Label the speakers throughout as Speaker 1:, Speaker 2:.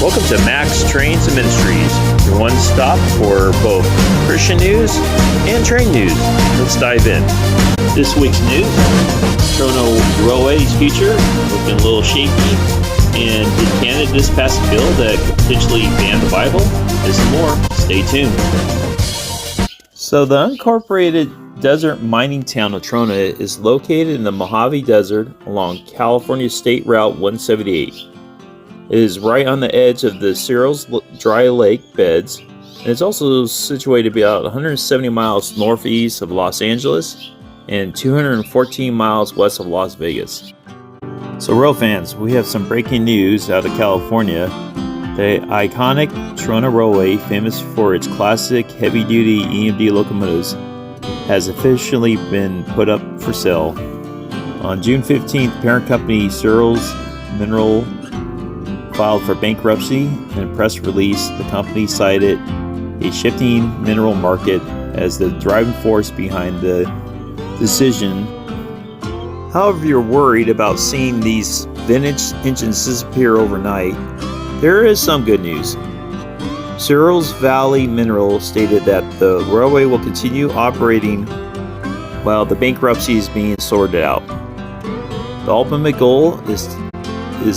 Speaker 1: Welcome to Max Trains and Ministries, your one stop for both Christian news and train news. Let's dive in. This week's news, Trona Railway's future looking a little shaky, and did Canada just pass a bill that could potentially ban the Bible? This and more. Stay tuned. So the unincorporated desert mining town of Trona is located in the Mojave Desert along California State Route 178. It is right on the edge of the Searles Dry Lake beds, and it's also situated about 170 miles northeast of Los Angeles and 214 miles west of Las Vegas. So rail fans, we have some breaking news out of California. The iconic Trona Railway, famous for its classic heavy-duty EMD locomotives, has officially been put up for sale. On June 15th, parent company Searles Mineral filed for bankruptcy. In a press release, the company cited a shifting mineral market as the driving force behind the decision. However, if you're worried about seeing these vintage engines disappear overnight, there is some good news. Searles Valley Mineral stated that the railway will continue operating while the bankruptcy is being sorted out. The ultimate goal is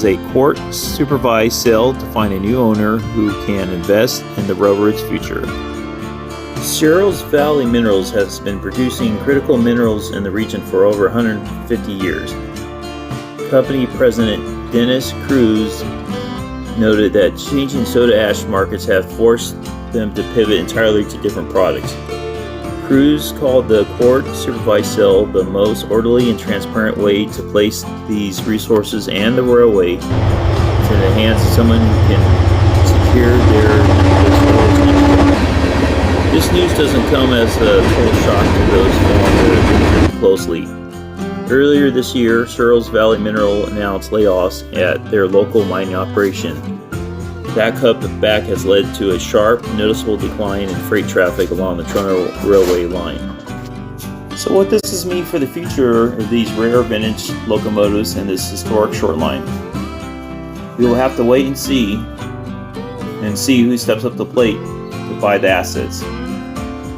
Speaker 1: a court-supervised sale to find a new owner who can invest in the railroad's future. Searles Valley Minerals has been producing critical minerals in the region for over 150 years. Company President Dennis Cruz noted that changing soda ash markets have forced them to pivot entirely to different products. Cruz called the court-supervised sale the most orderly and transparent way to place these resources and the railway into the hands of someone who can secure their resources. This news doesn't come as a total shock to those following closely. Earlier this year, Searles Valley Mineral announced layoffs at their local mining operation. That cutback has led to a sharp, noticeable decline in freight traffic along the Trona Railway line. So what does this mean for the future of these rare vintage locomotives and this historic short line? We will have to wait and see who steps up to the plate to buy the assets.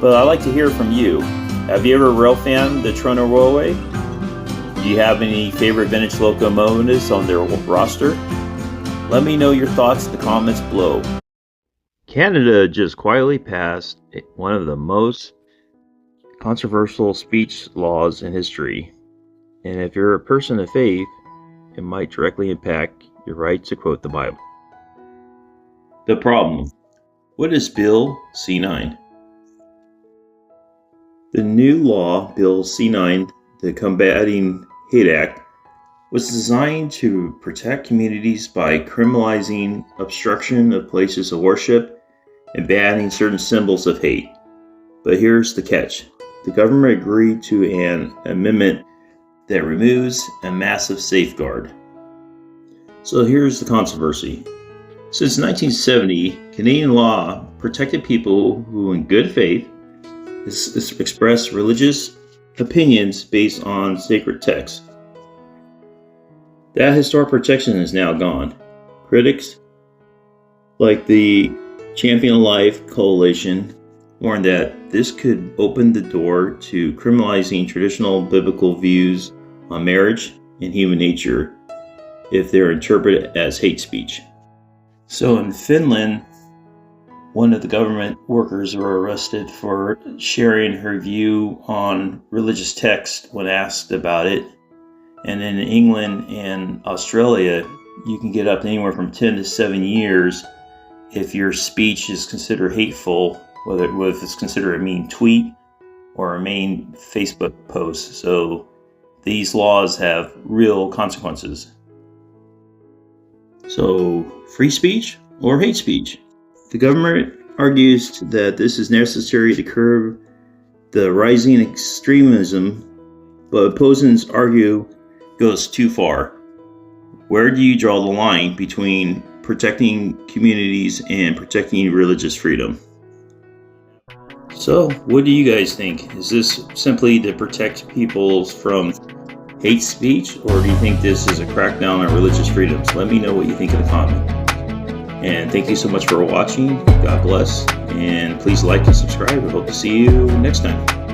Speaker 1: But I'd like to hear from you. Have you ever rail fanned the Trona Railway? Do you have any favorite vintage locomotives on their roster? Let me know your thoughts in the comments below. Canada just quietly passed one of the most controversial speech laws in history. And if you're a person of faith, it might directly impact your right to quote the Bible. The problem. What is Bill C-9? The new law, Bill C-9, the Combating Hate Act, was designed to protect communities by criminalizing obstruction of places of worship and banning certain symbols of hate. But here's the catch. The government agreed to an amendment that removes a massive safeguard. So here's the controversy. Since 1970, Canadian law protected people who in good faith express religious opinions based on sacred texts. That historic protection is now gone. Critics, like the Champion of Life Coalition, warned that this could open the door to criminalizing traditional biblical views on marriage and human nature if they're interpreted as hate speech. So in Finland, one of the government workers were arrested for sharing her view on religious text when asked about it. And in England and Australia, you can get up to anywhere from 10 to 7 years if your speech is considered hateful, whether it's considered a mean tweet or a mean Facebook post. So these laws have real consequences. So free speech or hate speech? The government argues that this is necessary to curb the rising extremism, but opponents argue goes too far. Where do you draw the line between protecting communities and protecting religious freedom? So, what do you guys think? Is this simply to protect people from hate speech, or do you think this is a crackdown on religious freedoms? Let me know what you think in the comments. And thank you so much for watching. God bless. And please like and subscribe. We hope to see you next time.